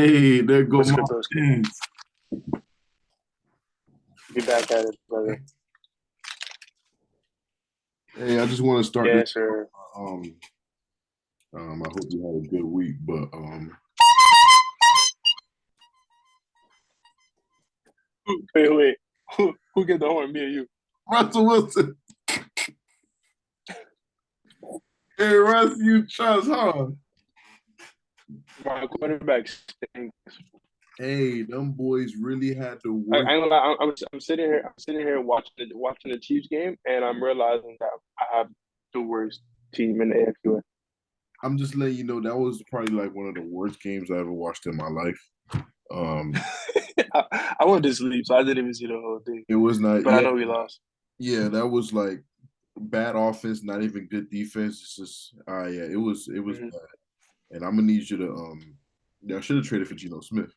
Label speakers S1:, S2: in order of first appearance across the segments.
S1: Hey, there go
S2: What's
S1: my
S2: good, broski?
S1: man.
S2: Be back at it, brother.
S1: Hey, I just want to start this.
S2: Yes, sir.
S1: Um, I hope you had a good week, but
S2: Wait. Who get the horn? Me or you?
S1: Russell Wilson. Hey, Russ, you trust, huh?
S2: My quarterback stinks.
S1: Hey, them boys really had to
S2: I
S1: work.
S2: ain't gonna lie. I'm sitting here. I'm sitting here watching the Chiefs game, and I'm realizing that I have the worst team in the AFC.
S1: I'm just letting you know that was probably like one of the worst games I ever watched in my life. Um,
S2: I went to sleep, so I didn't even see the whole thing.
S1: it was not.
S2: But I
S1: Yeah,
S2: know we lost.
S1: yeah, that was like bad offense, not even good defense. It's just, yeah, it was
S2: Mhm.
S1: bad. And I'm gonna need you to yeah, I should have traded for Geno Smith.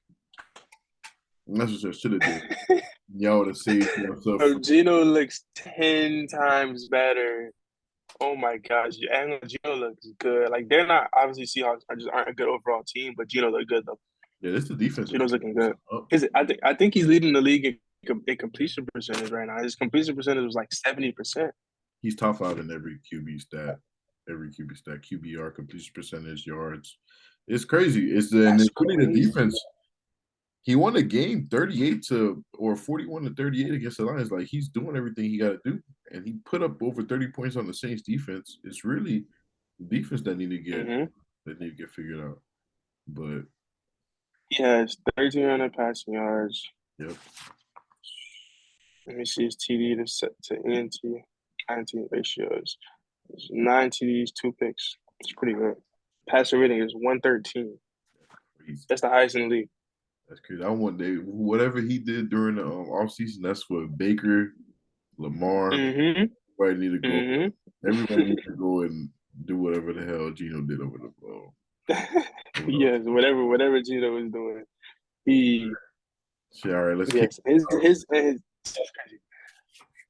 S1: That's what I should have did. Y'all would have saved yourself
S2: Bro,
S1: from.
S2: Gino looks 10 times better. Oh my gosh, and Gino looks good. Like they're not obviously Seahawks are just aren't a good overall team, but Gino look good though.
S1: Yeah, this the defense is
S2: Gino's looking good.
S1: up.
S2: I think he's leading the league in completion percentage right now. His completion percentage was like 70%.
S1: He's top five in every QB stat, QBR, completion percentage, yards. It's crazy. And
S2: That's
S1: it's really the
S2: crazy.
S1: defense. He won a game 38 to or 41 to 38 against the Lions. Like he's doing everything he got to do, and he put up over 30 points on the Saints defense. It's really the defense
S2: Mm-hmm.
S1: that need to get figured out. But
S2: He has 1,300 passing yards.
S1: yep,
S2: Let me see his TD to set to ENT 19 ratios. It's 9 TDs, 2 picks. It's pretty good. Passer rating is 113.
S1: crazy.
S2: That's the highest in the league.
S1: That's crazy. I want whatever he did during the offseason, that's what Baker, Lamar,
S2: Mm-hmm.
S1: everybody need to go.
S2: Mm-hmm.
S1: Everybody needs to go and do whatever the hell Gino did over the
S2: Yes, whatever Gino is doing. He
S1: Shit, all right, let's kick
S2: yes, his that's crazy.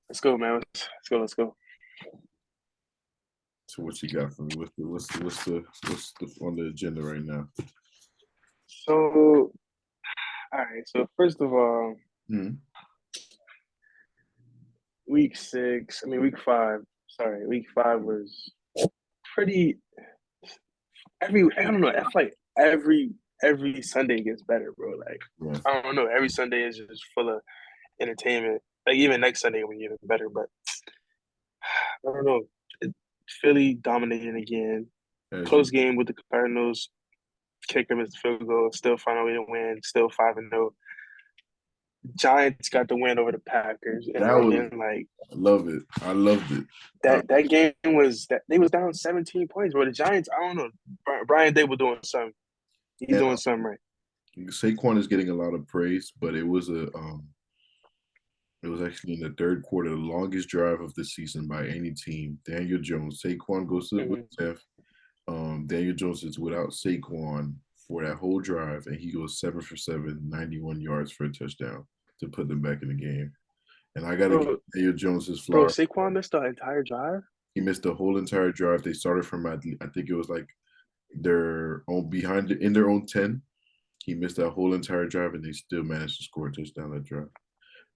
S2: Let's go, man. Let's go.
S1: to what you got for me. What's the on the agenda right now?
S2: So all right. So first of all,
S1: Hmm.
S2: week 5. Sorry, week 5 was pretty I don't know, I feel like every Sunday gets better, bro. Like
S1: Yeah.
S2: I don't know, every Sunday is just full of entertainment. Like even next Sunday will be even better, but I don't know. Philly dominating again.
S1: As you
S2: Close game with the Cardinals. Kicker missed the field goal. Still find a way to win. Still 5-0. Giants got the win over the Packers, and
S1: that was
S2: again, like
S1: I love it. I loved it. Uh,
S2: that game was that they was down 17 points. But the Giants, I don't know. Brian Dable doing something. He's
S1: and
S2: doing something right.
S1: Saquon is getting a lot of praise, but it was actually in the third quarter, the longest drive of the season by any team. Daniel Jones, Saquon goes to the
S2: Mm-hmm.
S1: 10th. Daniel Jones is without Saquon for that whole drive, and he goes 7 for 7, 91 yards for a touchdown to put them back in the game. And I got to give
S2: Bro,
S1: Daniel Jones his
S2: bro,
S1: flowers.
S2: Saquon missed the entire drive.
S1: He missed the whole entire drive. They started from I think it was like their own behind in their own 10. He missed that whole entire drive, and they still managed to score a touchdown that drive.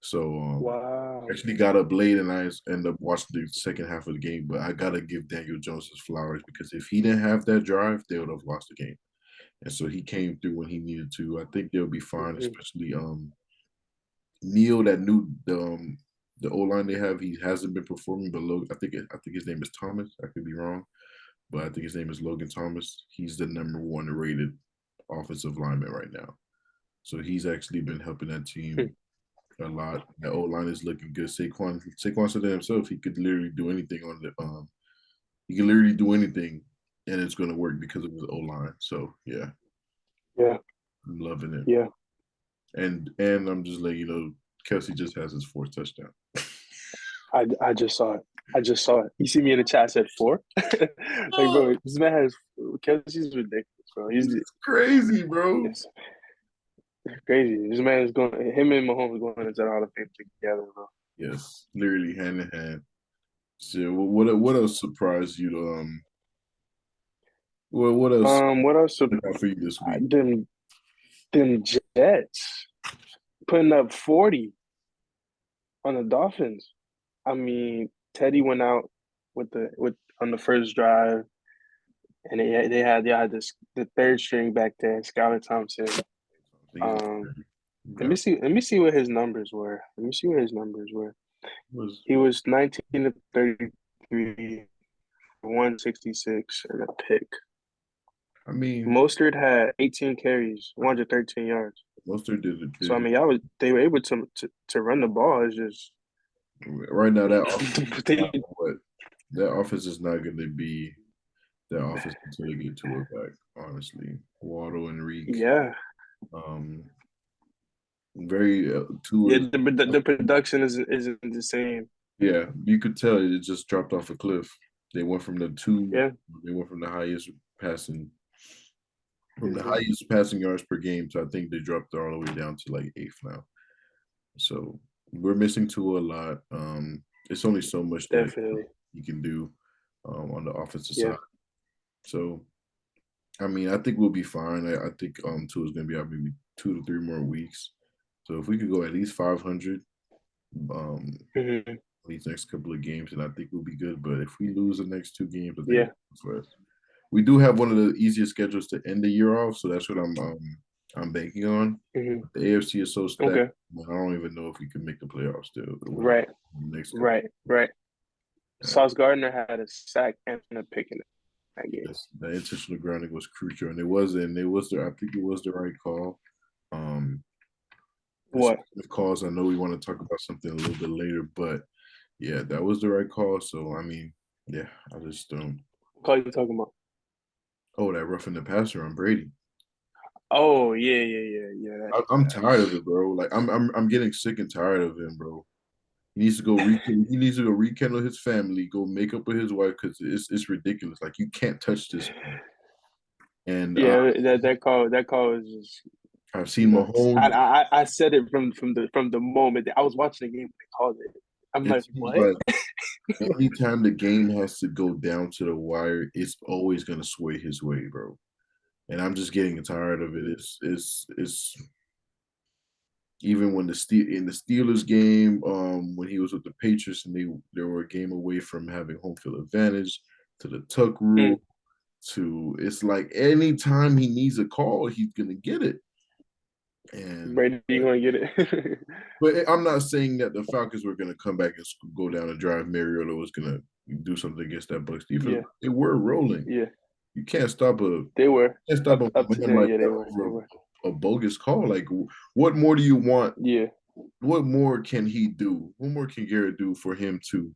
S1: So
S2: Wow.
S1: actually got up late, and I ended up watching the second half of the game. But I gotta give Daniel Jones his flowers because if he didn't have that drive, they would have lost the game. And so he came through when he needed to. I think they'll be fine,
S2: Mm-hmm.
S1: especially Neil, that new the O line they have. He hasn't been performing, but I think his name is Thomas. I could be wrong, but I think his name is Logan Thomas. He's the number one rated offensive lineman right now. So he's actually been helping that team a lot. The O line is looking good. Saquon said to himself he could literally do anything on the he can literally do anything and it's gonna work because of his O line. So yeah,
S2: Yeah,
S1: I'm loving it.
S2: yeah.
S1: And I'm just letting you know, Kelsey just has his fourth touchdown.
S2: I just saw it. I just saw it. You see me in the chat. I said 4. Like, bro, this man has Kelsey's ridiculous, bro.
S1: It's crazy, bro.
S2: It's crazy. This man is going. Him and Mahomes going into the Hall of Fame together, bro.
S1: Yes, literally hand in hand. So what else surprised you? What else
S2: What else?
S1: stood out for you this
S2: I
S1: week?
S2: didn't. Them Jets putting up 40 on the Dolphins. I mean, Teddy went out with on the first drive, and they had the third string back there, Skylar Thompson.
S1: He's
S2: Um, let me
S1: got
S2: see. Let me see what his numbers were. Let me see what his numbers were.
S1: was.
S2: He was 19 to 33, 166, and a pick.
S1: I mean,
S2: Mostert had 18 carries, 113 yards.
S1: Mostert
S2: So I
S1: did
S2: mean, they were able to run the ball. It's just
S1: right now that offense is not
S2: they,
S1: what that offense is not going to be that offense until they get to it back. Honestly, Waddle and Reek,
S2: yeah,
S1: um, very
S2: yeah.
S1: two.
S2: The production isn't the same.
S1: Yeah, you could tell it just dropped off a cliff. They went from the two.
S2: Yeah.
S1: They went from the highest passing from the
S2: Hmm.
S1: highest passing yards per game to I think they dropped all the way down to like eighth now. So we're missing Tua a lot. It's only so much that
S2: Definitely.
S1: he can do on the offensive
S2: Yeah.
S1: side. So I mean, I think we'll be fine. I think Tua is going to be out maybe 2 to 3 more weeks. So if we could go at least 500 um,
S2: Hmm.
S1: these next couple of games, and I think we'll be good. But if we lose the next 2 games, I think
S2: Yeah.
S1: it's for us. We do have one of the easiest schedules to end the year off, so that's what I'm banking on.
S2: Hmm.
S1: The AFC is so stacked.
S2: Okay.
S1: I don't even know if we can make the playoffs still.
S2: Right.
S1: The next couple.
S2: Right. Right.
S1: Yeah.
S2: Sauce Gardner had a sack and a pick in that game.
S1: Yes, the intentional grounding was crucial, and it was I think it was the right call. Um,
S2: What?
S1: of calls, I know we want to talk about something a little bit later, but yeah, that was the right call. So I mean, yeah, I just don't.
S2: What call you talking about?
S1: Oh, that roughing the passer on Brady.
S2: Oh yeah, yeah, yeah, yeah.
S1: I'm tired of it, bro. Like I'm getting sick and tired of him, bro. He needs to go he needs to go rekindle his family, go make up with his wife because it's ridiculous. Like you can't touch this man. And
S2: Yeah, that call is just
S1: I've seen
S2: nuts.
S1: Mahomes.
S2: I said it from the moment that I was watching the game when they called it. I'm
S1: It
S2: like,
S1: seems
S2: what?
S1: like anytime the game has to go down to the wire, it's always gonna sway his way, bro. And I'm just getting tired of it. It's even when in the Steelers game, when he was with the Patriots and they were a game away from having home field advantage, to the tuck
S2: Mm,
S1: rule, to it's like anytime he needs a call, he's gonna get it. And
S2: Brady, you gonna get it?
S1: but I'm not saying that the Falcons were gonna come back and go down and drive. Mariota was gonna do something against that Bucks defense.
S2: Yeah,
S1: They were rolling.
S2: yeah,
S1: You can't stop a
S2: they were
S1: can't stop
S2: up
S1: a
S2: up to
S1: man
S2: there.
S1: like
S2: Yeah, they
S1: that
S2: were. They
S1: over
S2: were.
S1: a bogus call. Like, what more do you want?
S2: Yeah,
S1: What more can he do? What more can Garrett do for him to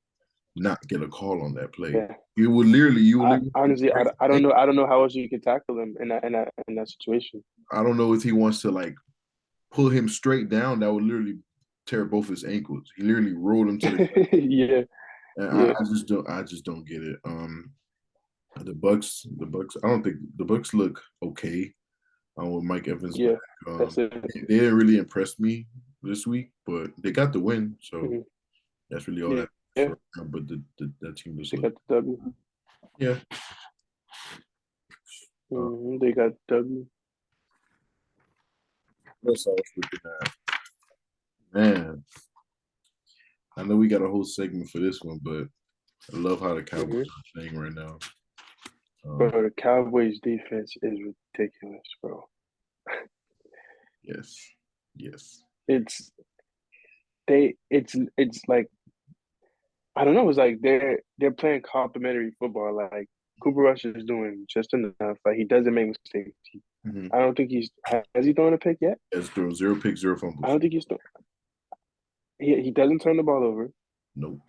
S1: not get a call on that play?
S2: yeah.
S1: You will
S2: I
S1: literally
S2: honestly,
S1: break
S2: I
S1: his
S2: don't know.
S1: ankle.
S2: I don't know how else you could tackle him in that situation.
S1: I don't know if he wants to like pull him straight down. That would literally tear both his ankles. He literally rolled him to the ground.
S2: Yeah,
S1: And
S2: yeah,
S1: I just don't get it. The Bucks. I don't think the Bucks look okay. With Mike Evans back.
S2: yeah. That's it.
S1: They didn't really impress me this week, but they got the win, so
S2: Hmm.
S1: that's really all
S2: Yeah,
S1: that
S2: yeah.
S1: for now. But that team just
S2: They
S1: look,
S2: got the W.
S1: yeah. Uh,
S2: They got the W.
S1: that's all I was looking at. Man, I know we got a whole segment for this one, but I love how the Cowboys
S2: Hmm.
S1: are playing right now.
S2: Bro,
S1: Um,
S2: the Cowboys defense is ridiculous, bro.
S1: yes, yes,
S2: It's it's like I don't know. It's like they're playing complimentary football. Like Cooper Rush is doing just enough. Like he doesn't make mistakes.
S1: mm-hmm.
S2: I don't think has he thrown a pick yet?
S1: Yes, throw 0 picks, 0
S2: I
S1: fumbles.
S2: don't think he's thrown. He doesn't turn the ball over.
S1: Nope.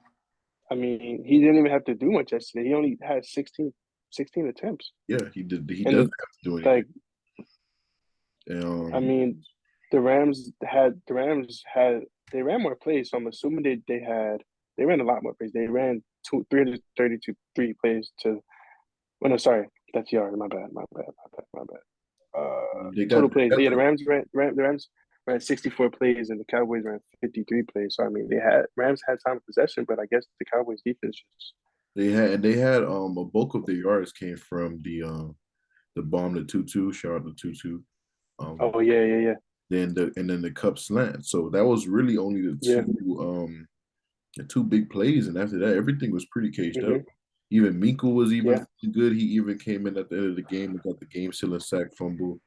S2: I mean, he didn't even have to do much yesterday. He only had 16 attempts.
S1: Yeah, he did. He doesn't
S2: And
S1: have to do anything.
S2: like, I
S1: Um,
S2: mean, the Rams had they ran more plays, so I'm assuming they ran a lot more plays. They ran 332 three plays to. Well, no, sorry, that's yards. My bad. Total
S1: they
S2: plays.
S1: got
S2: Yeah,
S1: the
S2: the Rams ran 64 plays and the Cowboys ran 53 plays. So I mean, Rams had time of possession, but I guess the Cowboys defense just
S1: they had a bulk of their yards came from the bomb to Tutu, shout out to Tutu. Um,
S2: Oh yeah, yeah, yeah,
S1: then the cup slant. So that was really only
S2: yeah.
S1: the two big plays, and after that, everything was pretty caged up.
S2: Mhm.
S1: Even Miko was even
S2: Yeah,
S1: good. He even came in at the end of the game and got the game sealing sack fumble.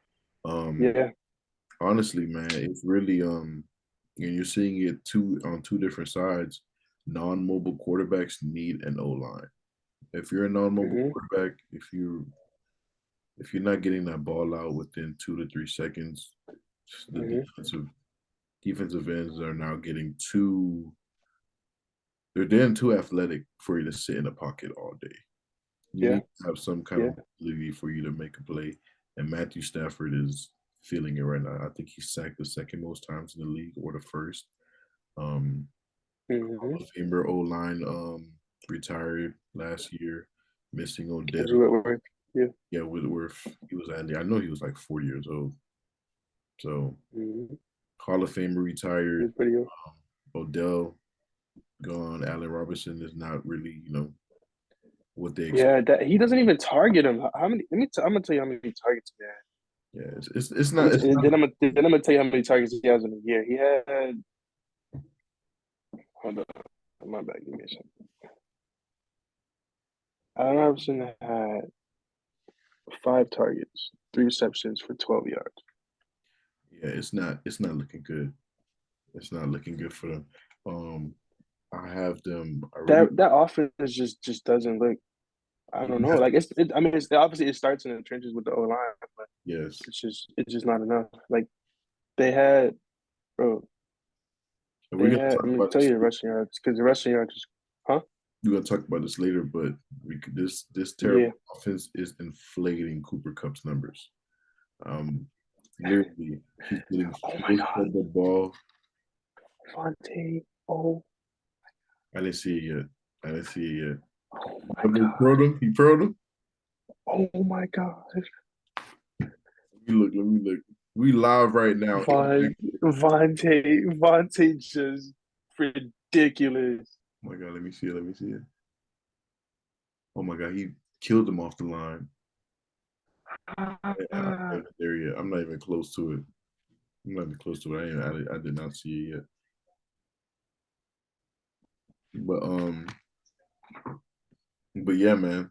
S1: Um,
S2: yeah.
S1: Honestly, man, it's really and you're seeing it two different sides. Non-mobile quarterbacks need an O line. If you're a non-mobile
S2: Mhm.
S1: quarterback, if you're not getting that ball out within 2 to 3 seconds, the
S2: Mhm.
S1: defensive ends are now getting too they're getting too athletic for you to sit in the pocket all day. You
S2: Yeah,
S1: need to have some kind
S2: yeah.
S1: of ability for you to make a play. And Matthew Stafford is feeling it right now. I think he sacked the second most times in the league or the first. Um,
S2: Mhm.
S1: Hall of Famer O line retired last year, missing
S2: Andrew
S1: Odell.
S2: Whitworth. Yeah.
S1: Yeah, Whitworth. He was Andy. I know he was like 40 years old. So
S2: Mhm.
S1: Hall of Famer retired.
S2: He's pretty good.
S1: Odell gone. Allen Robinson is not really, what they expect.
S2: Yeah, that he doesn't even target him. How many? I'm gonna tell you how many targets he had.
S1: Yeah, it's not it's
S2: And
S1: not
S2: then I'm gonna tell you how many targets he has in a year. He had. Hold on, my bad. Give me a second. Allen Robinson had 5 targets, 3 receptions for 12 yards.
S1: yeah, it's not looking good. It's not looking good for them. Um, I have them. I really
S2: That offense just doesn't look. I don't know. Like I mean, obviously it starts in the trenches with the O line, but
S1: yes.
S2: it's just not enough. Like they had, bro.
S1: And we're
S2: They
S1: gonna
S2: had.
S1: talk
S2: I'm gonna
S1: about
S2: tell
S1: this.
S2: you the rushing yards because the rushing yards, huh?
S1: We're gonna talk about this later, but this terrible
S2: Yeah.
S1: offense is inflating Cooper Cup's numbers. Um, Literally, he's getting
S2: Oh my
S1: forced
S2: God,
S1: the ball.
S2: Fonte. Oh,
S1: I didn't see it yet. I didn't see it yet.
S2: oh my
S1: He
S2: God.
S1: curled him. He curled him.
S2: Oh my God.
S1: Let me look. Let me look. We live right now.
S2: Vontae just ridiculous.
S1: Oh my God, let me see it. Let me see it. Oh my God, he killed him off the line. I'm not
S2: Ah,
S1: even there yet. I'm not even close to it. I'm not even close to it. I did not see it yet. But but yeah, man,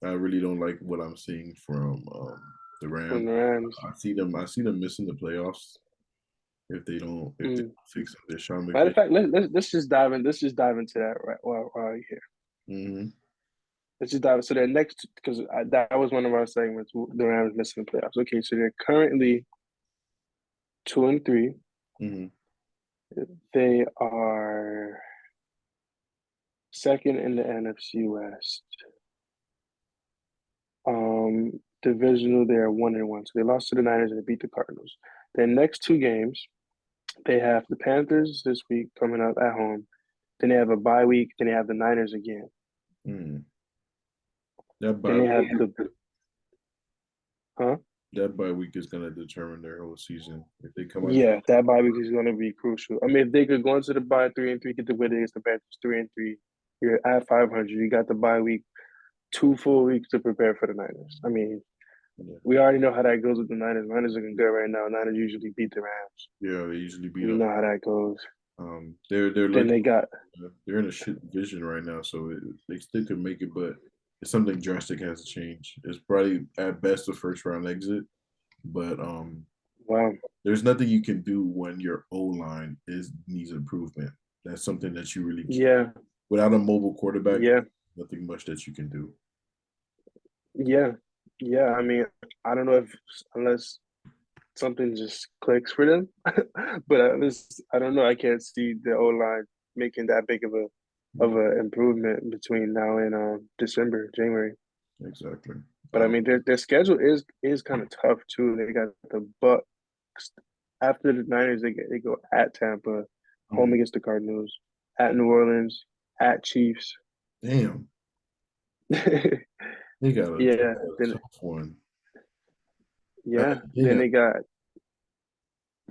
S1: I really don't like what I'm seeing from the
S2: from
S1: Rams.
S2: the Rams.
S1: I see them missing the playoffs if they
S2: Mm.
S1: don't fix their Sean
S2: Matter
S1: McVay.
S2: of fact, let's just dive in. Let's just dive into that right while you're here.
S1: Mm-hmm.
S2: Let's just dive. So their next, because that was one of our segments. The Rams missing the playoffs. Okay, so they're currently 2-3.
S1: Mm-hmm.
S2: They are second in the NFC West. Divisional, they are 1-1. So they lost to the Niners and they beat the Cardinals. Their next 2 games, they have the Panthers this week coming up at home. Then they have a bye week. Then they have the Niners again.
S1: Mm. That
S2: Then
S1: bye
S2: they have the huh?
S1: that bye week is gonna determine their whole season. If they come out,
S2: Yeah, that bye week is going to be crucial. I mean, if they could go into the bye 3-3, get the win against the Panthers 3-3, you're at 500. You got the bye week, 2 full weeks to prepare for the Niners. I mean,
S1: yeah,
S2: we already know how that goes with the Niners. Niners looking good right now. Niners usually beat the Rams.
S1: yeah, they usually beat
S2: We
S1: them.
S2: know how that goes.
S1: They're
S2: Then
S1: looking.
S2: they got
S1: They're in a shit division right now, so they still could make it, but it's something drastic has to change. It's probably at best a first round exit, but
S2: wow,
S1: there's nothing you can do when your O line is needs improvement. That's something that you really can't.
S2: yeah,
S1: Without a mobile quarterback,
S2: yeah,
S1: nothing much that you can do.
S2: yeah, yeah. I mean, I don't know if unless something just clicks for them, but at least I don't know. I can't see the O line making that big of a improvement between now and December, January.
S1: Exactly.
S2: But I mean, their schedule is kind of tough too. They got the Bucks after the Niners. They go at Tampa, home
S1: mm,
S2: against the Cardinals, at New Orleans, at Chiefs.
S1: damn,
S2: Yeah,
S1: they got a
S2: then
S1: tough one.
S2: then
S1: Damn.
S2: they got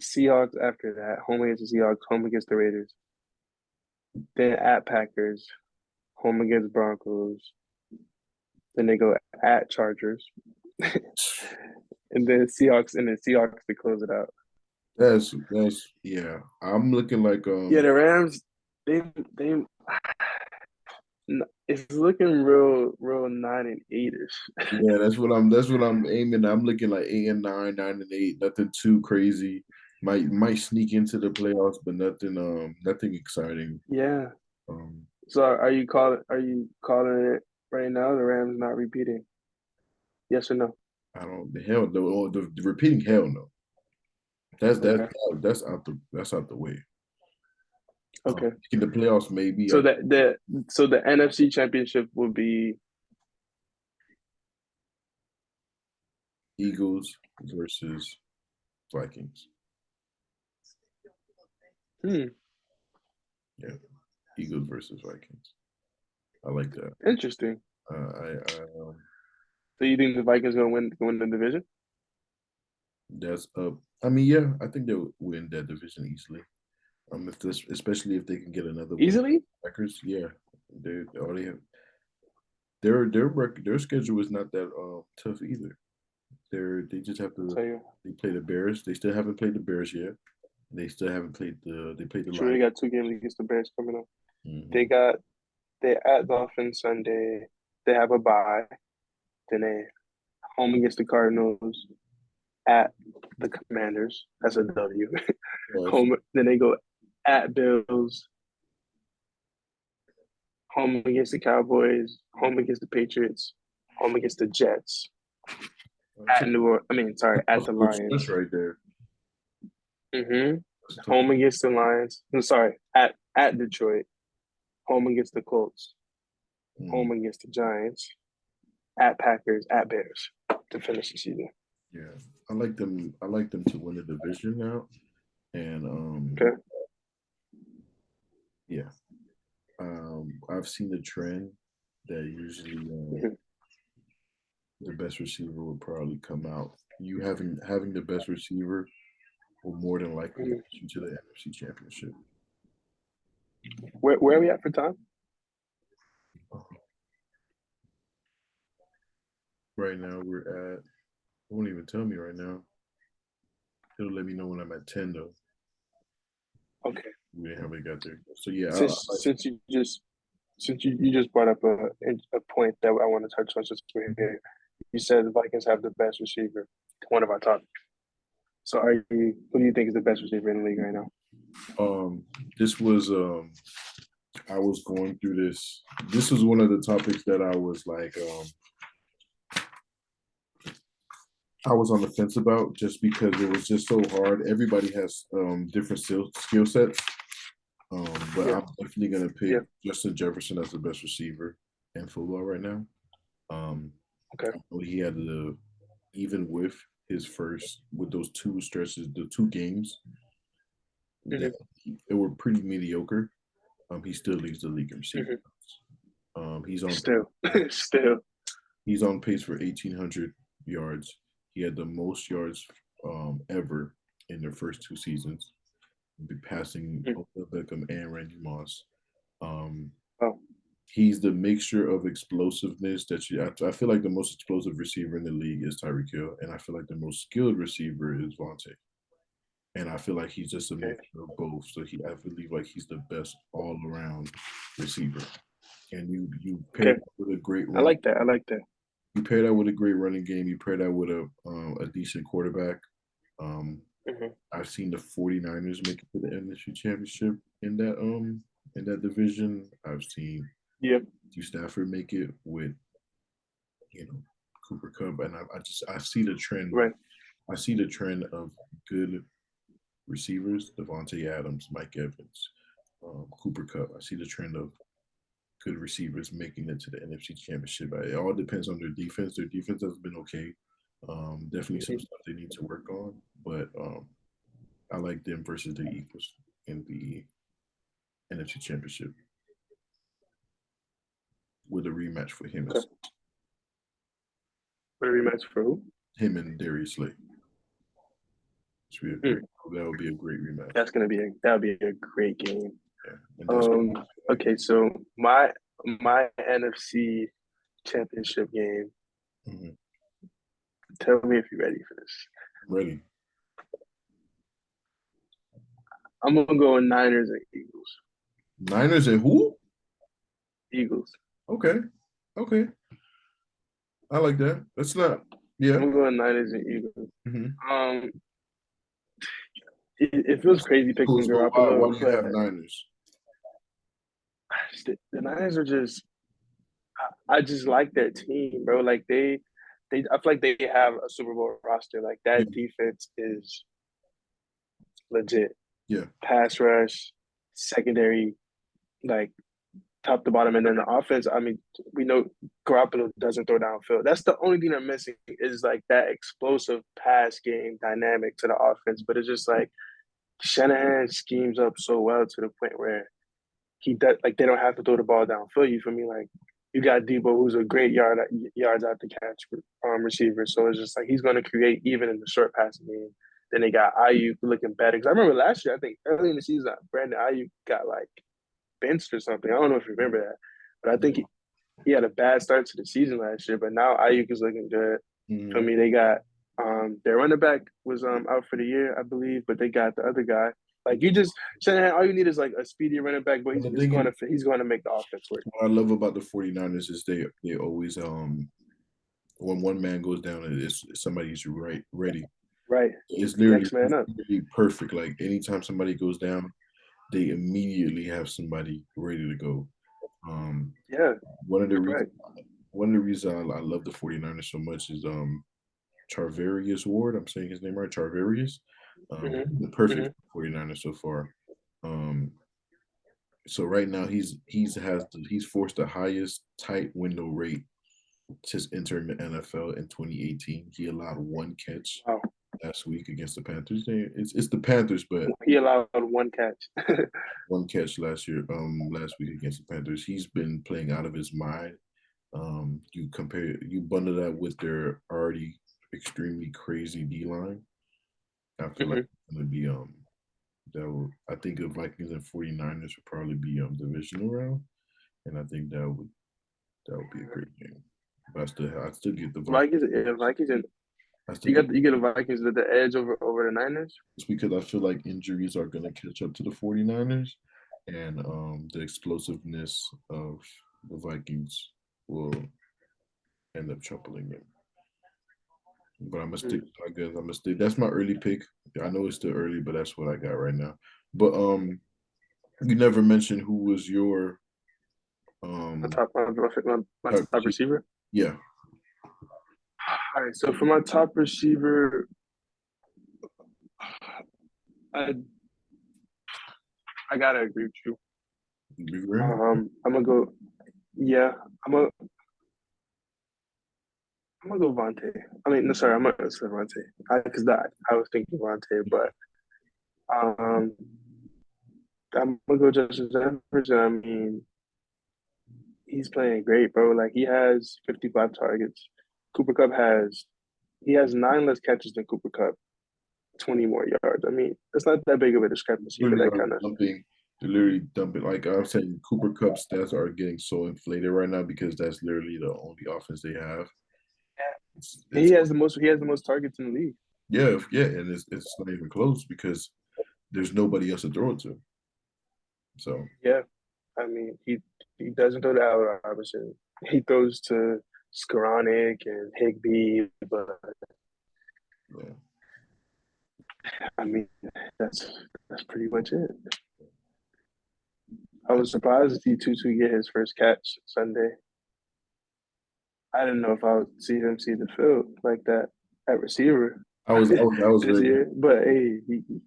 S2: Seahawks after that, home against the Seahawks, home against the Raiders, then at Packers, home against Broncos, then they go at Chargers. and then Seahawks to close it out.
S1: That's yeah. I'm looking like
S2: Yeah, the Rams, they it's looking real 9-8ish.
S1: yeah, that's what I'm aiming. I'm looking like 8-9, 9-8, nothing too crazy. Might sneak into the playoffs, but nothing exciting.
S2: Yeah.
S1: Um
S2: So are you calling it right now? The Rams not repeating? Yes or no?
S1: I don't the hell no the repeating hell no. That's that's
S2: Okay.
S1: that's out the way.
S2: Okay.
S1: In the playoffs, maybe
S2: So the NFC Championship will be
S1: Eagles versus Vikings.
S2: hmm,
S1: Yeah, Eagles versus Vikings. I like that.
S2: interesting.
S1: I
S2: So you think the Vikings gonna win the division?
S1: that's up. I mean, yeah, I think they'll win that division easily. If this, especially if they can get another win,
S2: Easily?
S1: Packers, yeah, they already have their schedule is not that tough either. They just have
S2: I'll
S1: to
S2: tell you.
S1: they play the Bears. They still haven't played the Bears yet. They still haven't played they played the
S2: True, they
S1: Lions.
S2: got 2 games against the Bears coming up. They
S1: Hmm.
S2: got they at Dolphins Sunday. They have a bye. Then they home against the Cardinals, at the Commanders. That's a W.
S1: Plus,
S2: Home. Then they go at Bills, home against the Cowboys, home against the Patriots, home against the Jets,
S1: that's
S2: at New Orleans. I mean, sorry, at the
S1: that's
S2: Lions.
S1: right there.
S2: Mm-hmm.
S1: That's tough.
S2: Home against the Lions. I'm sorry, at Detroit. Home against the Colts.
S1: Mm,
S2: Home against the Giants. At Packers. At Bears to finish the season.
S1: yeah, I like them. I like them to win the division now, and
S2: Okay.
S1: yeah, I've seen the trend that usually
S2: Mm-hmm.
S1: the best receiver will probably come out. You having the best receiver will more than likely
S2: Mm-hmm.
S1: get you to the NFC Championship.
S2: Where are we at for time?
S1: Right now we're at. It won't even tell me right now. It'll let me know when I'm at 10 though.
S2: Okay.
S1: We didn't have we got there. So yeah,
S2: Since you just brought up a point that I want to touch on since we're here. You said the Vikings have the best receiver, one of our top. So who do you think is the best receiver in the league right now?
S1: this was I was going through this. This was one of the topics that I was on the fence about just because it was just so hard. Everybody has different skill sets. But
S2: Yeah,
S1: I'm definitely gonna pick
S2: yeah,
S1: Justin Jefferson as the best receiver in football right now. Um,
S2: okay.
S1: I know he had the even with his first with those two stretches, the 2 games that
S2: Hmm.
S1: they were pretty mediocre. He still leads the league in receiving.
S2: Hmm.
S1: He's on
S2: Still, still.
S1: he's on pace for 1,800 yards. He had the most yards ever in their first 2 seasons, passing
S2: Mm.
S1: Odell Beckham and Randy Moss. Um,
S2: Oh,
S1: he's the mixture of explosiveness that I feel like the most explosive receiver in the league is Tyreek Hill, and I feel like the most skilled receiver is Vontae. And I feel like he's just a
S2: okay,
S1: mixture of both. So I believe like he's the best all around receiver. And you pair
S2: okay.
S1: that with a great
S2: I
S1: running.
S2: like that. I like that.
S1: You pair that with a great running game. You pair that with a decent quarterback. Um,
S2: Hmm.
S1: I've seen the 49ers make it to the NFC Championship in that division. I've seen
S2: Yep.
S1: Stafford make it with you know Cooper Cup, and I see the trend.
S2: Right.
S1: I see the trend of good receivers: Devontae Adams, Mike Evans, Cooper Cup. I see the trend of good receivers making it to the NFC Championship. It all depends on their defense. Their defense has been okay. Definitely some
S2: Hmm.
S1: stuff they need to work on, but I like them versus the Eagles in the NFC Championship with a rematch for
S2: Okay. What a rematch for who?
S1: him and Darius Slay. Should be a great.
S2: Mm.
S1: That would be a great rematch.
S2: That'll be a great game.
S1: Yeah, and that's
S2: Um. Okay. So my NFC Championship game.
S1: mhm.
S2: Tell me if you're ready for this.
S1: I'm ready.
S2: I'm gonna go with Niners and Eagles.
S1: Niners and who?
S2: Eagles.
S1: Okay. Okay. I like that. That's not.
S2: I'm
S1: Yeah.
S2: gonna go with Niners and Eagles.
S1: Mm-hmm.
S2: Um, it feels crazy picking
S1: Close, but why
S2: Garoppolo,
S1: do you
S2: but
S1: have Niners?
S2: the Niners are just. I just like their team, bro. Like they. I feel like they have a Super Bowl roster. Like
S1: Yeah.
S2: that defense is legit.
S1: Yeah.
S2: Pass rush, secondary, like top to bottom, and then the offense. I mean, we know Garoppolo doesn't throw downfield. That's the only thing they're missing is like that explosive pass game dynamic to the offense. But it's just like Shanahan schemes up so well to the point where he does like they don't have to throw the ball downfield. You feel me? Like you got Debo, who's a great yards out the catch receiver. So it's just like he's going to create even in the short passing game. Then they got Ayuk looking better because I remember last year I think early in the season Brandon Ayuk got like benched or something. I don't know if you remember that, but I think he had a bad start to the season last year. But now Ayuk is looking good. For
S1: Mm-hmm.
S2: me, they got their running back was out for the year, I believe, but they got the other guy. Like you just Shanahan, all you need is like a speedy running back, but
S1: And the
S2: he's
S1: thing is,
S2: he's going to make the offense work.
S1: what I love about the 49ers is they always when one man goes down, it's somebody's ready.
S2: Right,
S1: It's
S2: next man up.
S1: literally perfect. Like anytime somebody goes down, they immediately have somebody ready to go. Um,
S2: Yeah,
S1: one of the reasons
S2: correct.
S1: I love the 49ers so much is Charvarius Ward. I'm saying his name right, Charvarius. The
S2: Mm-hmm.
S1: perfect
S2: Mm-hmm.
S1: 49ers so far. Um, so right now he's forced the highest tight window rate since entering the NFL in 2018. He allowed one catch
S2: Wow,
S1: last week against the Panthers. It's the Panthers, but
S2: he allowed one catch.
S1: one catch last week against the Panthers. He's been playing out of his mind. You bundle that with their already extremely crazy D line. I feel like
S2: Mm-hmm.
S1: it's gonna be I think the Vikings and 49ers would probably be divisional round. And I think that would be a great game. But I still get the Vikings.
S2: Vikings, yeah, Vikings, and
S1: I still get
S2: you get the Vikings with the edge over the Niners.
S1: just because I feel like injuries are gonna catch up to the 49ers and the explosiveness of the Vikings will end up troubling them. But I'm gonna stick.
S2: Mm.
S1: I guess I'm gonna stick. That's my early pick. I know it's still early, but that's what I got right now. But you never mentioned who was your
S2: My
S1: um
S2: top, my
S1: type
S2: top
S1: receiver.
S2: receiver.
S1: Yeah.
S2: All right, so for my top receiver, I I gotta agree with you.
S1: Big Rim?
S2: I'm gonna go. Yeah, I'm gonna I'm gonna go Vontae. I mean, no, sorry, I'm gonna say Vontae. Because I was thinking Vontae, but um, I'm gonna go Justin Jefferson. I mean, he's playing great, bro. Like he has 55 targets. Cooper Cup has he has nine less catches than Cooper Cup, 20 more yards. I mean, it's not that big of a discrepancy, but
S1: Literally
S2: that
S1: are
S2: kind of
S1: dumping. They're literally dumping. Like I'm saying, Cooper Cup stats are getting so inflated right now because that's literally the only offense they have. It's
S2: he has the most targets in the league.
S1: yeah, yeah, and it's not even close because there's nobody else to throw it to. So
S2: Yeah, I mean, he doesn't throw to Allen Robinson. He throws to Skoranek and Higby, but
S1: yeah.
S2: I mean, that's that's pretty much it. I was surprised to see Tutu get his first catch Sunday. I didn't know if I would see him see the field like that at receiver
S1: I was
S2: this
S1: very
S2: year, but hey,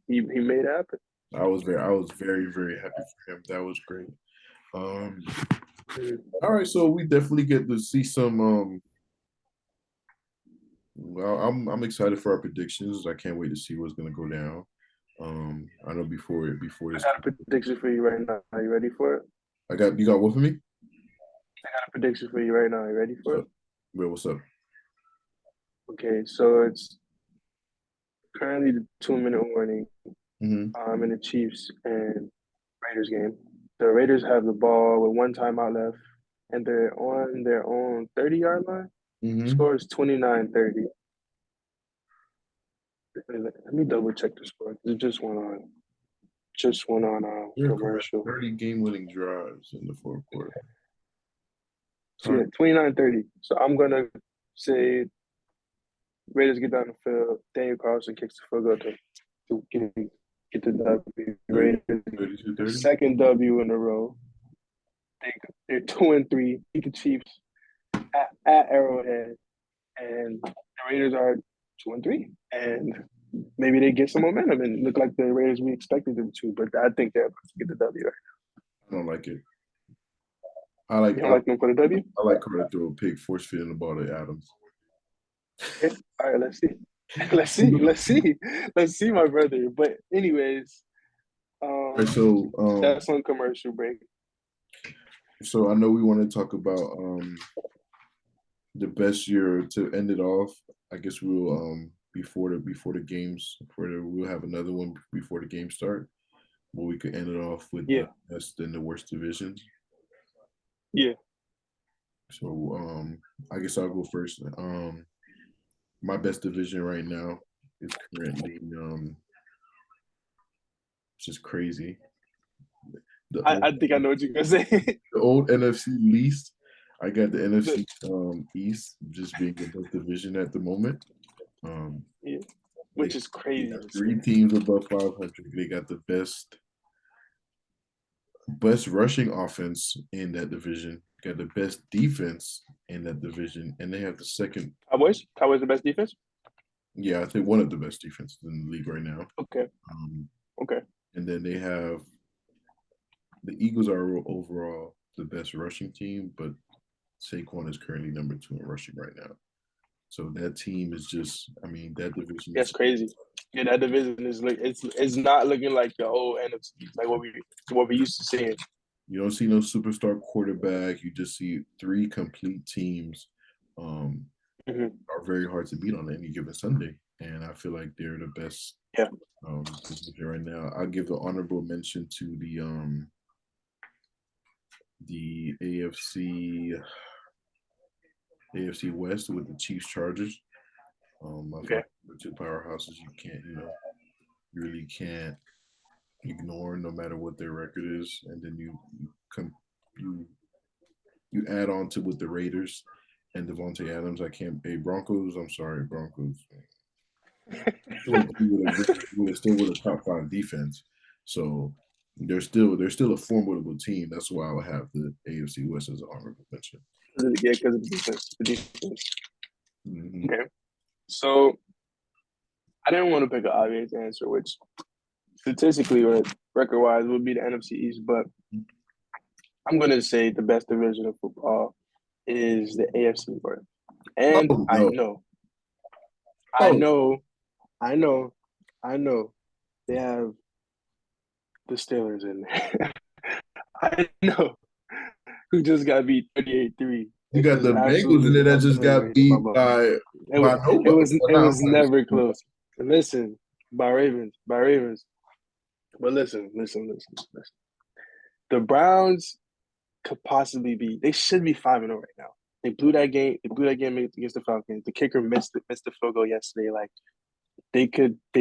S2: he made it happen.
S1: I was very very happy for him. That was great. Um,
S2: Mhm.
S1: all right, so we definitely get to see some. Well, I'm excited for our predictions. I can't wait to see what's gonna go down. I know before
S2: I
S1: this,
S2: got a prediction for you right now. Are you ready for it?
S1: I got you got one for me.
S2: I got a prediction for you right now. Are you ready for
S1: What's
S2: it?
S1: up? Well, what's up?
S2: Okay, so it's currently the 2 minute warning
S1: Mm-hmm.
S2: in the Chiefs and Raiders game. The Raiders have the ball with one timeout left, and they're on their own 30-yard line.
S1: Mm-hmm.
S2: Score is 29-30. Let me double check the score. It just went on
S1: They're correct.
S2: commercial.
S1: 30 game-winning drives in the fourth quarter.
S2: So yeah, 29-30. So I'm gonna say Raiders get down the field. Daniel Carlson kicks the field goal to get the W.
S1: 30,
S2: Raiders
S1: 32-30.
S2: second W in a row. They're 2-3. Beat the Chiefs at Arrowhead, and the Raiders are 2-3. And maybe they get some momentum and look like the Raiders we expected them to. But I think they're about to get the W.
S1: I don't like it. I like
S2: You don't like them for the W?
S1: I like Carter throw a pick, force feeding the ball to Adams.
S2: Okay. All right, let's see. Let's see, my brother. But anyways,
S1: Right, so
S2: that's on commercial break.
S1: so I know we want to talk about the best year to end it off. I guess we'll before the games we'll have another one before the games start, where we could end it off with
S2: Yeah.
S1: the best and the worst divisions.
S2: Yeah.
S1: So I guess I'll go first. My best division right now is currently just crazy.
S2: I think I know what you're gonna say.
S1: The old NFC least. I got the NFC East just being the best division at the moment.
S2: Yeah. Which is
S1: They
S2: crazy.
S1: got 3 teams above 500. They got the best rushing offense in that division. Got the best defense in that division, and they have the second.
S2: Cowboys the best defense.
S1: Yeah, I think one of the best defenses in the league right now.
S2: Okay. Okay.
S1: And then they have the Eagles are overall the best rushing team, but Saquon is currently number 2 in rushing right now. So that team is just, I mean, that division.
S2: That's crazy. Yeah, that division is it's not looking like the old NFC, like what we used to seeing.
S1: You don't see no superstar quarterback. You just see 3 complete teams are very hard to beat on any given Sunday. And I feel like they're the best position right now. I'll give the honorable mention to the AFC West with the Chiefs Chargers. I feel like the 2 powerhouses you really can't ignore no matter what their record is, and then you add on to with the Raiders and Devontae Adams. Broncos. I'm sorry, Broncos. We're still with a top 5 defense, so they're still a formidable team. That's why I would have the AFC West as an honorable mention.
S2: Yeah, because of the defense.
S1: Mm-hmm.
S2: Okay, so I didn't want to pick an obvious answer, which statistically or record-wise would be the NFC East, but I'm going to say the best division of football is the AFC North. And
S1: no.
S2: I know they have the Steelers in there. I know who just got beat 38-3.
S1: You got the Bengals in there that just got beat by
S2: nobody. It was never close. Listen, by Ravens. But listen. The Browns could possibly be. They should be 5-0 right now. They blew that game. Against the Falcons. The kicker missed the field goal yesterday. Like they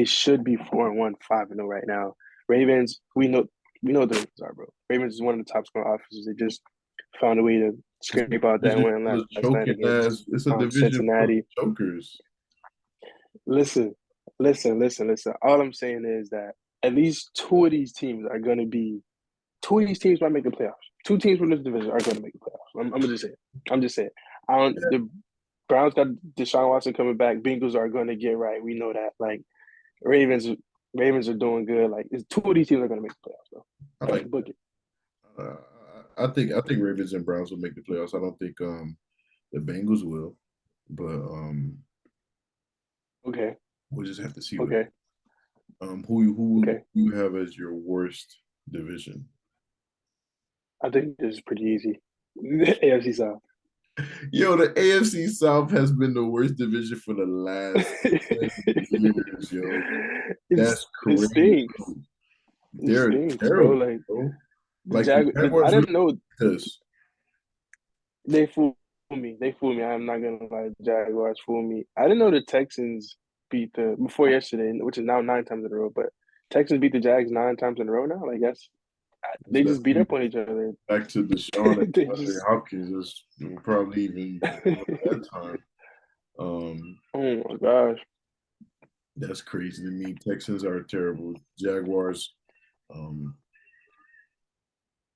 S2: should be 4-1, 5-0 right now. Ravens, we know what the Ravens are, bro. Ravens is one of the top scoring offenses. They just found a way to scrape out that win last night against
S1: it's a division
S2: Cincinnati.
S1: For chokers.
S2: Listen. All I'm saying is that at least 2 of these teams are going to be. 2 of these teams might make the playoffs. 2 teams from this division are going to make the playoffs. I'm just saying. The Browns got Deshaun Watson coming back. Bengals are going to get right. We know that. Like Ravens are doing good. Like 2 of these teams are going to make the playoffs. Though.
S1: I like
S2: book it.
S1: I think Ravens and Browns will make the playoffs. I don't think the Bengals will, but
S2: okay.
S1: We'll just have to see.
S2: Okay.
S1: Who you have as your worst division?
S2: I think this is pretty easy. The AFC South.
S1: Yo, the AFC South has been the worst division for the last 10 years, yo. That's crazy. They're terrible,
S2: bro.
S1: Like
S2: I didn't know
S1: this.
S2: They fooled me. I'm not gonna lie. The Jaguars fooled me. I didn't know the Texans beat the before yesterday, which is now 9 times in a row. But Texans beat the Jags 9 times in a row now. Like that's
S1: It's
S2: they
S1: that
S2: just beat up on each other.
S1: back to Deshaun and
S2: They
S1: DeAndre
S2: just
S1: Hopkins is probably even before that time. Um,
S2: oh my gosh.
S1: that's crazy to me. Texans are terrible. Jaguars,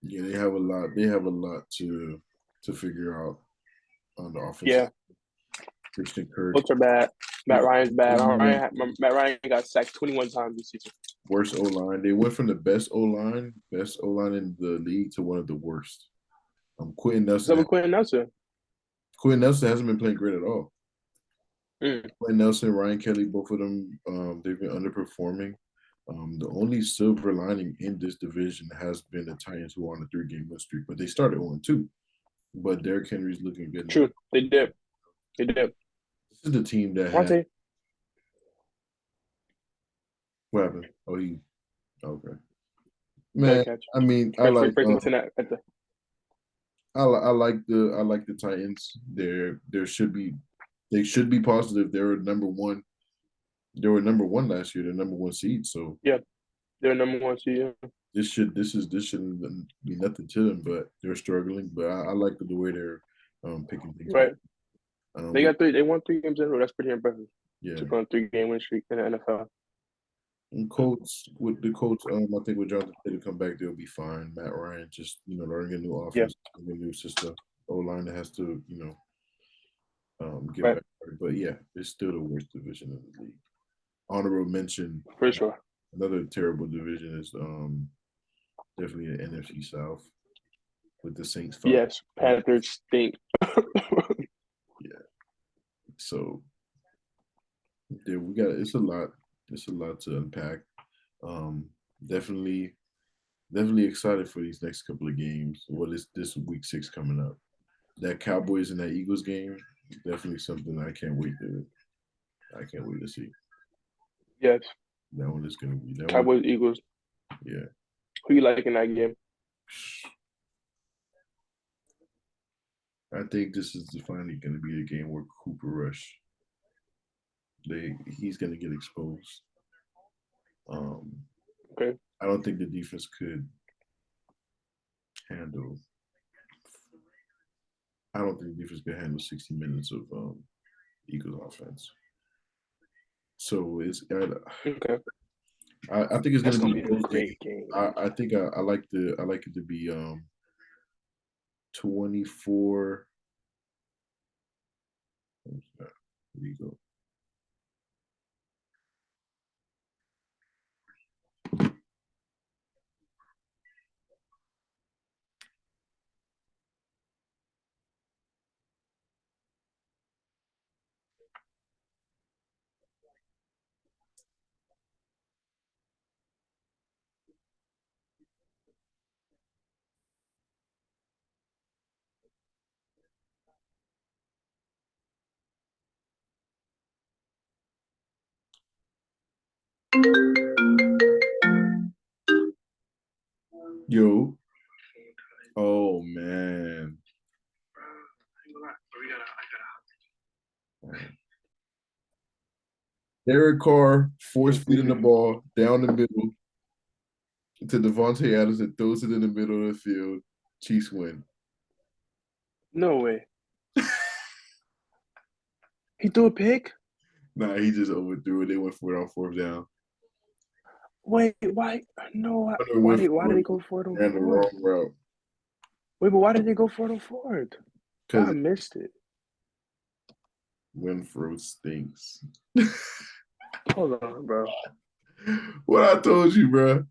S1: yeah, they have a lot. They have a lot to figure out on the offensive.
S2: Yeah,
S1: Christian Kirk,
S2: Colts are bad. Matt
S1: Christian
S2: Ryan's bad.
S1: Kirk,
S2: Matt Ryan got sacked 21 times this season.
S1: worst O line. They went from the best O line in the league to one of the worst. Quentin
S2: What's up
S1: Nelson.
S2: with Quentin Nelson?
S1: Quentin Nelson hasn't been playing great at all.
S2: Mm,
S1: Quentin Nelson, Ryan Kelly, both of them, they've been underperforming. The only silver lining in this division has been the Titans, who are on a 3-game win streak, but they started 1-2. But Derrick Henry's looking good now.
S2: true. They did. They did.
S1: This is the team that had
S2: Monte,
S1: what happened? Oh, he okay.
S2: good
S1: Man,
S2: catch.
S1: I mean,
S2: Spencer Freakington at the
S1: I like the Titans. They should be positive. They were number one. They were number one last year. They're number one seed. So
S2: yeah. They're number one seed. Yeah.
S1: this shouldn't be nothing to them. But they're struggling. But I like the way they're picking things back.
S2: Right. They got three. They won 3 games in a row. That's pretty impressive.
S1: Yeah.
S2: To go on 3-game win streak in the NFL.
S1: And Colts with the Colts, I think with Jonathan Taylor come back, they'll be fine. Matt Ryan just learning a new
S2: Yeah.
S1: offense, a new system. O-line that has to get
S2: Right.
S1: better. But yeah, it's still the worst division in the league. Honorable mention,
S2: For sure.
S1: another terrible division is definitely the NFC South with the Saints.
S2: Yes. Panthers stink.
S1: Yeah. So yeah, we got it's a lot. It's a lot to unpack. Definitely excited for these next couple of games. What is this week 6 coming up? That Cowboys and that Eagles game, definitely something I can't wait to see.
S2: Yes.
S1: That one is gonna be that one.
S2: Cowboys, Eagles.
S1: Yeah.
S2: Who you like in that game?
S1: I think this is finally gonna be a game where Cooper Rush. He's gonna get exposed.
S2: Okay.
S1: I don't think the defense could handle. I don't think the defense could handle 60 minutes of Eagles offense. So it's
S2: Okay.
S1: I think it's
S2: That's
S1: gonna
S2: gonna
S1: be
S2: be
S1: a
S2: a
S1: close game.
S2: great game.
S1: I think I like it to be 24. There you go. Yo. Oh man. Derek Carr force feeding the ball down the middle to Devontae Adams and throws it in the middle of the field. Chiefs win.
S2: No way. He threw a pick?
S1: Nah, he just overthrew it. They went for it on 4th down.
S2: Wait, why? No,
S1: Hunter
S2: why
S1: went
S2: did
S1: for
S2: they
S1: it,
S2: go for it on
S1: ran the
S2: fourth?
S1: wrong route.
S2: Wait, but why did they go for it on fourth? I
S1: Because
S2: missed it.
S1: Winfro stinks.
S2: Hold on, bro.
S1: What I told you, bro.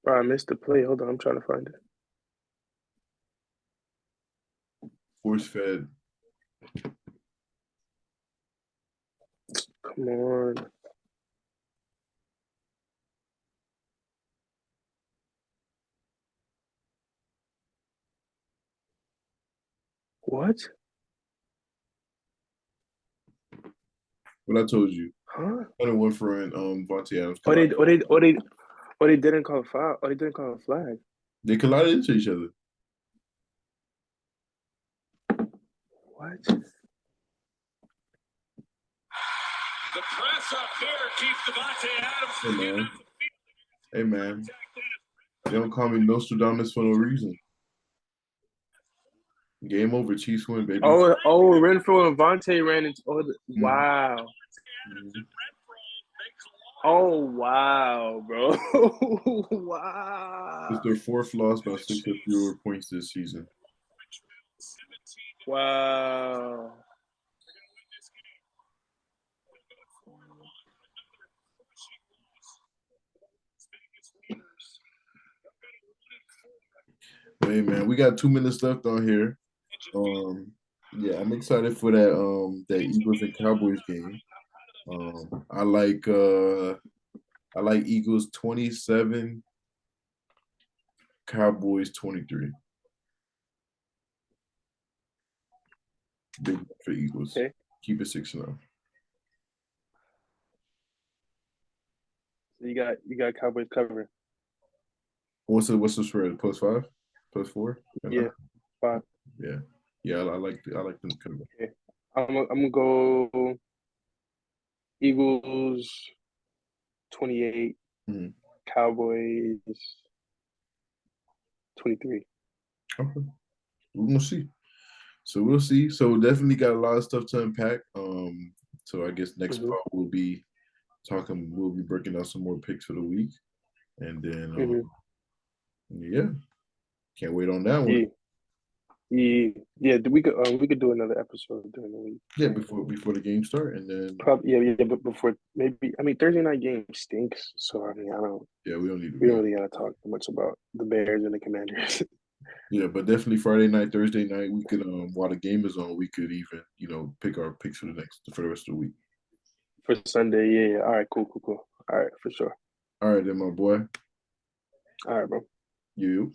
S2: Bro, I missed the play. Hold on, I'm trying to find it.
S1: Force fed.
S2: Come on. What?
S1: What I told you.
S2: Huh?
S1: Hunter Winfro and Vontae Adams
S2: Or
S1: collided.
S2: they didn't call a foul. Or they didn't call a flag.
S1: They collided into each other.
S2: What?
S3: The press up here keeps Devontae Adams
S1: Hey
S3: from
S1: man,
S3: getting off the field.
S1: hey man, they don't call me Nostradamus for no reason. Game over, Chiefs win, baby.
S2: Renfro and Vontae ran into.
S1: Mhm.
S2: Wow.
S1: Mhm.
S2: Oh wow, bro.
S1: It's
S2: Wow.
S1: their fourth loss by 6 or fewer points this season.
S2: Wow.
S1: Hey man, we got 2 minutes left on here. Yeah, I'm excited for that Eagles and Cowboys game. I like Eagles 27, Cowboys 23. Big for Eagles.
S2: Okay.
S1: Keep it 6-0.
S2: So you got Cowboys covering.
S1: What's the spread? +5? +4?
S2: Yeah. 5.
S1: Yeah. Yeah, I like them coming.
S2: Okay. I'm gonna go Eagles 28,
S1: Mhm.
S2: Cowboys 23.
S1: Okay. We're gonna see. So we'll see. So definitely got a lot of stuff to unpack. So I guess next
S2: Mm-hmm.
S1: part we'll be breaking out some more picks for the week. And then
S2: Mm-hmm.
S1: yeah, can't wait on that one.
S2: Yeah. Yeah. Yeah. We could do another episode during the week.
S1: Yeah, before the game start, and then
S2: Probably yeah, but before maybe Thursday night game stinks. So I mean
S1: yeah, we don't need to
S2: we
S1: be
S2: don't
S1: on.
S2: really gotta talk much about the Bears and the Commanders.
S1: Yeah, but definitely Friday night, Thursday night, we could while the game is on, we could even pick our picks for the rest of the week.
S2: For Sunday, yeah. All right, cool. All right, for sure.
S1: All right, then, my boy.
S2: All right, bro.
S1: You.